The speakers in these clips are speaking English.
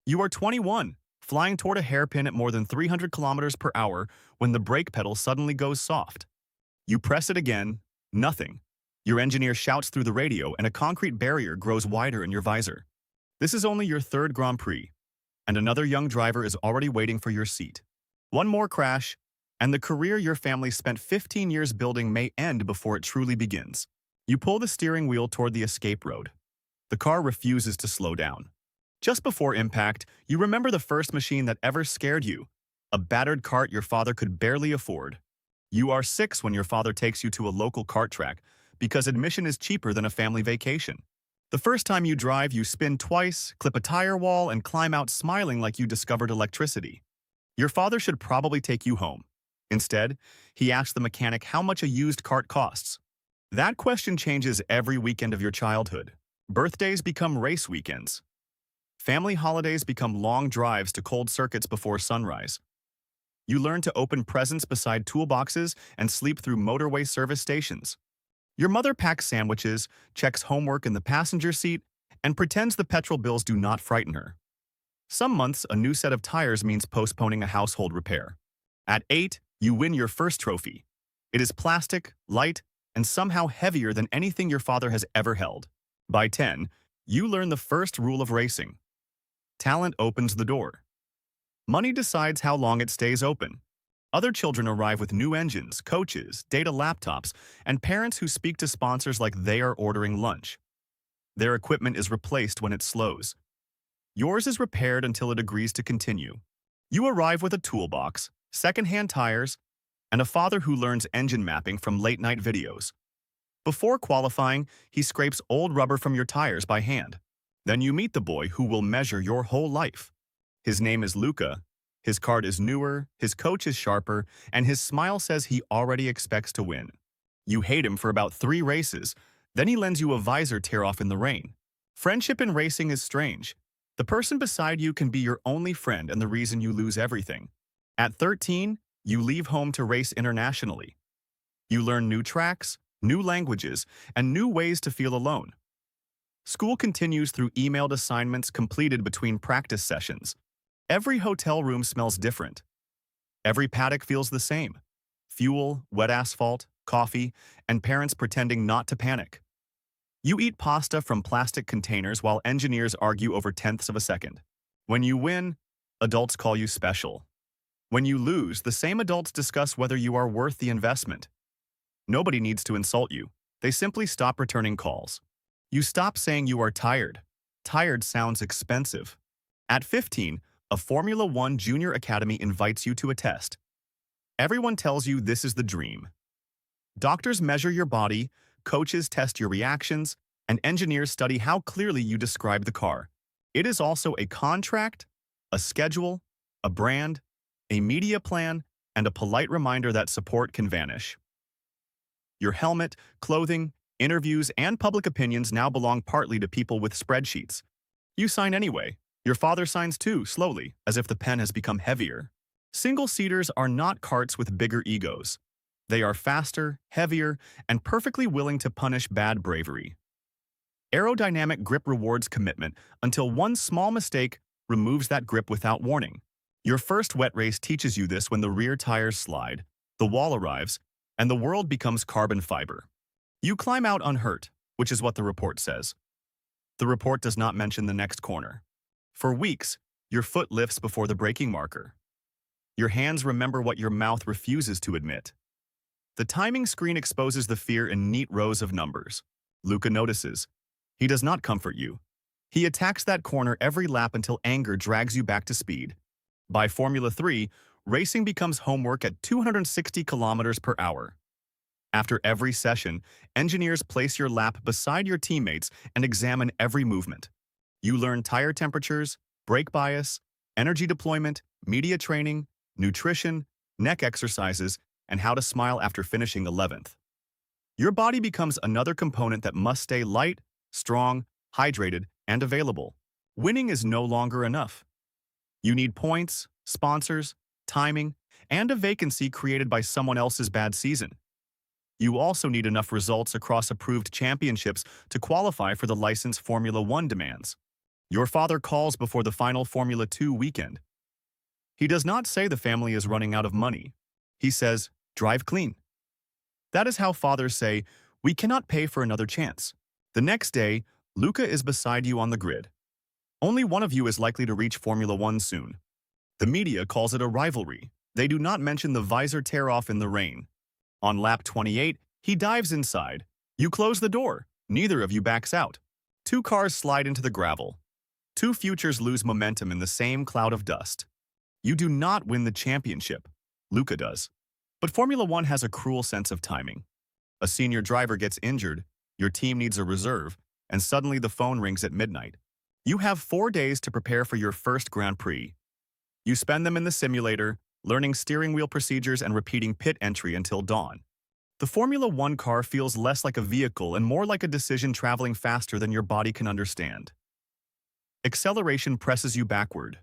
You are 21, flying toward a hairpin at more than 300 kilometers per hour when the brake pedal suddenly goes soft. You press it again, nothing. Your engineer shouts through the radio and a concrete barrier grows wider in your visor. This is only your third Grand Prix, and another young driver is already waiting for your seat. One more crash, and the career your family spent 15 years building may end before it truly begins. You pull the steering wheel toward the escape road. The car refuses to slow down. Just before impact, you remember the first machine that ever scared you, a battered cart your father could barely afford. You are 6 when your father takes you to a local kart track because admission is cheaper than a family vacation. The first time you drive, you spin twice, clip a tire wall, and climb out smiling like you discovered electricity. Your father should probably take you home. Instead, he asks the mechanic how much a used cart costs. That question changes every weekend of your childhood. Birthdays become race weekends. Family holidays become long drives to cold circuits before sunrise. You learn to open presents beside toolboxes and sleep through motorway service stations. Your mother packs sandwiches, checks homework in the passenger seat, and pretends the petrol bills do not frighten her. Some months, a new set of tires means postponing a household repair. At 8, you win your first trophy. It is plastic, light, and somehow heavier than anything your father has ever held. By 10, you learn the first rule of racing. Talent opens the door. Money decides how long it stays open. Other children arrive with new engines, coaches, data laptops, and parents who speak to sponsors like they are ordering lunch. Their equipment is replaced when it slows. Yours is repaired until it agrees to continue. You arrive with a toolbox, second-hand tires, and a father who learns engine mapping from late-night videos. Before qualifying, he scrapes old rubber from your tires by hand. Then you meet the boy who will measure your whole life. His name is Luca. His cart is newer, his coach is sharper, and his smile says he already expects to win. You hate him for about 3 races, then he lends you a visor tear-off in the rain. Friendship in racing is strange. The person beside you can be your only friend and the reason you lose everything. At 13, you leave home to race internationally. You learn new tracks, new languages, and new ways to feel alone. School continues through emailed assignments completed between practice sessions. Every hotel room smells different. Every paddock feels the same. Fuel, wet asphalt, coffee, and parents pretending not to panic. You eat pasta from plastic containers while engineers argue over tenths of a second. When you win, adults call you special. When you lose, the same adults discuss whether you are worth the investment. Nobody needs to insult you. They simply stop returning calls. You stop saying you are tired. Tired sounds expensive. At 15, a Formula One Junior Academy invites you to a test. Everyone tells you this is the dream. Doctors measure your body, coaches test your reactions, and engineers study how clearly you describe the car. It is also a contract, a schedule, a brand, a media plan, and a polite reminder that support can vanish. Your helmet, clothing, interviews, and public opinions now belong partly to people with spreadsheets. You sign anyway. Your father signs too, slowly, as if the pen has become heavier. Single-seaters are not carts with bigger egos. They are faster, heavier, and perfectly willing to punish bad bravery. Aerodynamic grip rewards commitment until one small mistake removes that grip without warning. Your first wet race teaches you this when the rear tires slide, the wall arrives, and the world becomes carbon fiber. You climb out unhurt, which is what the report says. The report does not mention the next corner. For weeks, your foot lifts before the braking marker. Your hands remember what your mouth refuses to admit. The timing screen exposes the fear in neat rows of numbers. Luca notices. He does not comfort you. He attacks that corner every lap until anger drags you back to speed. By Formula 3, racing becomes homework at 260 kilometers per hour. After every session, engineers place your lap beside your teammates and examine every movement. You learn tire temperatures, brake bias, energy deployment, media training, nutrition, neck exercises, and how to smile after finishing 11th. Your body becomes another component that must stay light, strong, hydrated, and available. Winning is no longer enough. You need points, sponsors, timing, and a vacancy created by someone else's bad season. You also need enough results across approved championships to qualify for the license Formula One demands. Your father calls before the final Formula 2 weekend. He does not say the family is running out of money. He says, drive clean. That is how fathers say, we cannot pay for another chance. The next day, Luca is beside you on the grid. Only one of you is likely to reach Formula 1 soon. The media calls it a rivalry. They do not mention the visor tear-off in the rain. On lap 28, he dives inside. You close the door. Neither of you backs out. Two cars slide into the gravel. Two futures lose momentum in the same cloud of dust. You do not win the championship. Luca does. But Formula 1 has a cruel sense of timing. A senior driver gets injured, your team needs a reserve, and suddenly the phone rings at midnight. You have 4 days to prepare for your first Grand Prix. You spend them in the simulator, learning steering wheel procedures and repeating pit entry until dawn. The Formula 1 car feels less like a vehicle and more like a decision traveling faster than your body can understand. Acceleration presses you backward.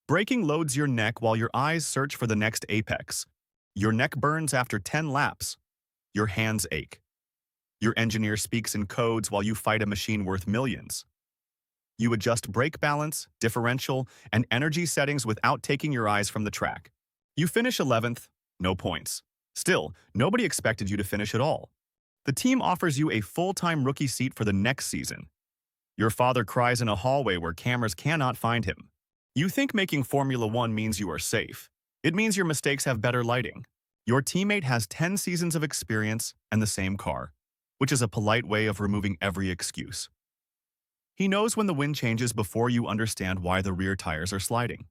Braking loads your neck while your eyes search for the next apex. Your neck burns after 10 laps. Your hands ache. Your engineer speaks in codes while you fight a machine worth millions. You adjust brake balance, differential, and energy settings without taking your eyes from the track. You finish 11th, no points. Still, nobody expected you to finish at all. The team offers you a full-time rookie seat for the next season. Your father cries in a hallway where cameras cannot find him. You think making Formula 1 means you are safe. It means your mistakes have better lighting. Your teammate has 10 seasons of experience and the same car, which is a polite way of removing every excuse. He knows when the wind changes before you understand why the rear tires are sliding.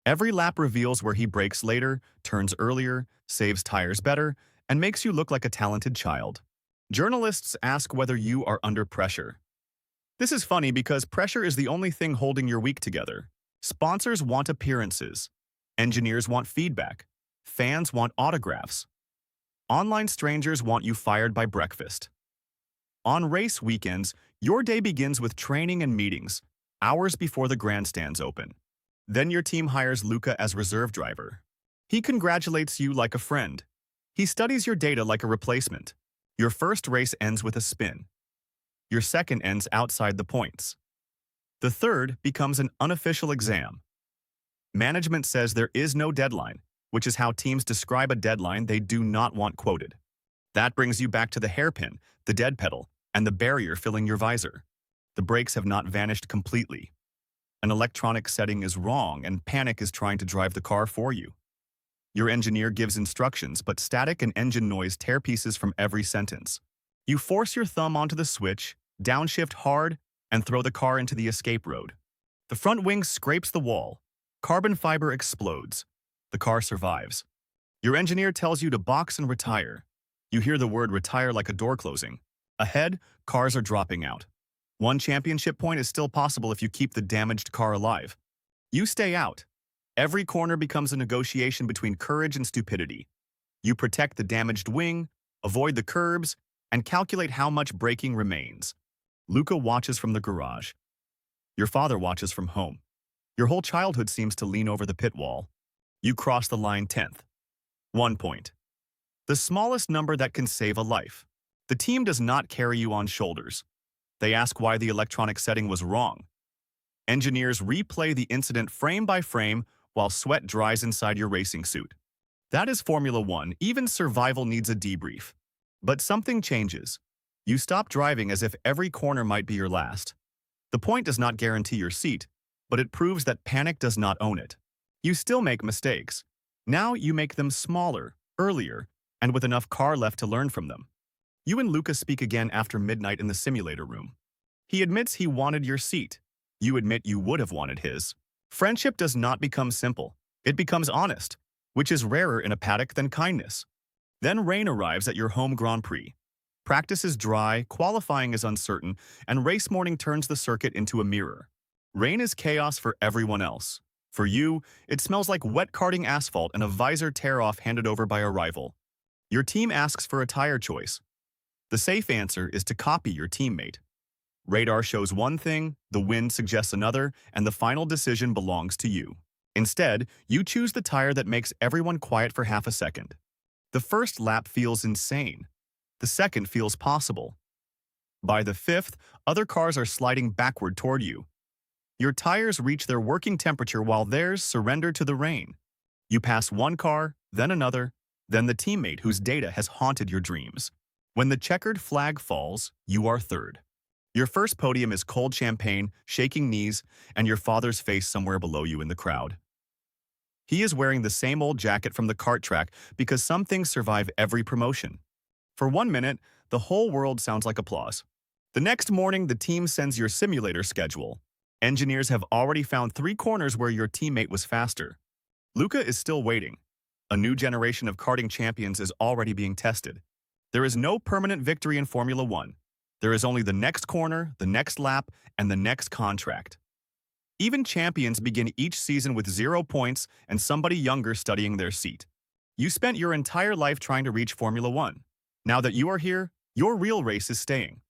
Every lap reveals where he brakes later, turns earlier, saves tires better, and makes you look like a talented child. Journalists ask whether you are under pressure. This is funny because pressure is the only thing holding your week together. Sponsors want appearances. Engineers want feedback. Fans want autographs. Online strangers want you fired by breakfast. On race weekends, your day begins with training and meetings, hours before the grandstands open. Then your team hires Luca as reserve driver. He congratulates you like a friend. He studies your data like a replacement. Your first race ends with a spin. Your second ends outside the points. The third becomes an unofficial exam. Management says there is no deadline, which is how teams describe a deadline they do not want quoted. That brings you back to the hairpin, the dead pedal, and the barrier filling your visor. The brakes have not vanished completely. An electronic setting is wrong and panic is trying to drive the car for you. Your engineer gives instructions, but static and engine noise tear pieces from every sentence. You force your thumb onto the switch, downshift hard, and throw the car into the escape road. The front wing scrapes the wall. Carbon fiber explodes. The car survives. Your engineer tells you to box and retire. You hear the word retire like a door closing. Ahead, cars are dropping out. One championship point is still possible if you keep the damaged car alive. You stay out. Every corner becomes a negotiation between courage and stupidity. You protect the damaged wing, avoid the curbs, and calculate how much braking remains. Luca watches from the garage. Your father watches from home. Your whole childhood seems to lean over the pit wall. You cross the line 10th. 1 point. The smallest number that can save a life. The team does not carry you on shoulders. They ask why the electronic setting was wrong. Engineers replay the incident frame by frame while sweat dries inside your racing suit. That is Formula 1. Even survival needs a debrief. But something changes. You stop driving as if every corner might be your last. The point does not guarantee your seat, but it proves that panic does not own it. You still make mistakes. Now you make them smaller, earlier, and with enough car left to learn from them. You and Luca speak again after midnight in the simulator room. He admits he wanted your seat. You admit you would have wanted his. Friendship does not become simple. It becomes honest, which is rarer in a paddock than kindness. Then rain arrives at your home Grand Prix. Practice is dry, qualifying is uncertain, and race morning turns the circuit into a mirror. Rain is chaos for everyone else. For you, it smells like wet karting asphalt and a visor tear-off handed over by a rival. Your team asks for a tire choice. The safe answer is to copy your teammate. Radar shows one thing, the wind suggests another, and the final decision belongs to you. Instead, you choose the tire that makes everyone quiet for half a second. The first lap feels insane. The second feels possible. By the fifth, other cars are sliding backward toward you. Your tires reach their working temperature while theirs surrender to the rain. You pass one car, then another, then the teammate whose data has haunted your dreams. When the checkered flag falls, you are third. Your first podium is cold champagne, shaking knees, and your father's face somewhere below you in the crowd. He is wearing the same old jacket from the kart track because some things survive every promotion. For 1 minute, the whole world sounds like applause. The next morning, the team sends your simulator schedule. Engineers have already found 3 corners where your teammate was faster. Luca is still waiting. A new generation of karting champions is already being tested. There is no permanent victory in Formula One. There is only the next corner, the next lap, and the next contract. Even champions begin each season with 0 points and somebody younger studying their seat. You spent your entire life trying to reach Formula One. Now that you are here, your real race is staying.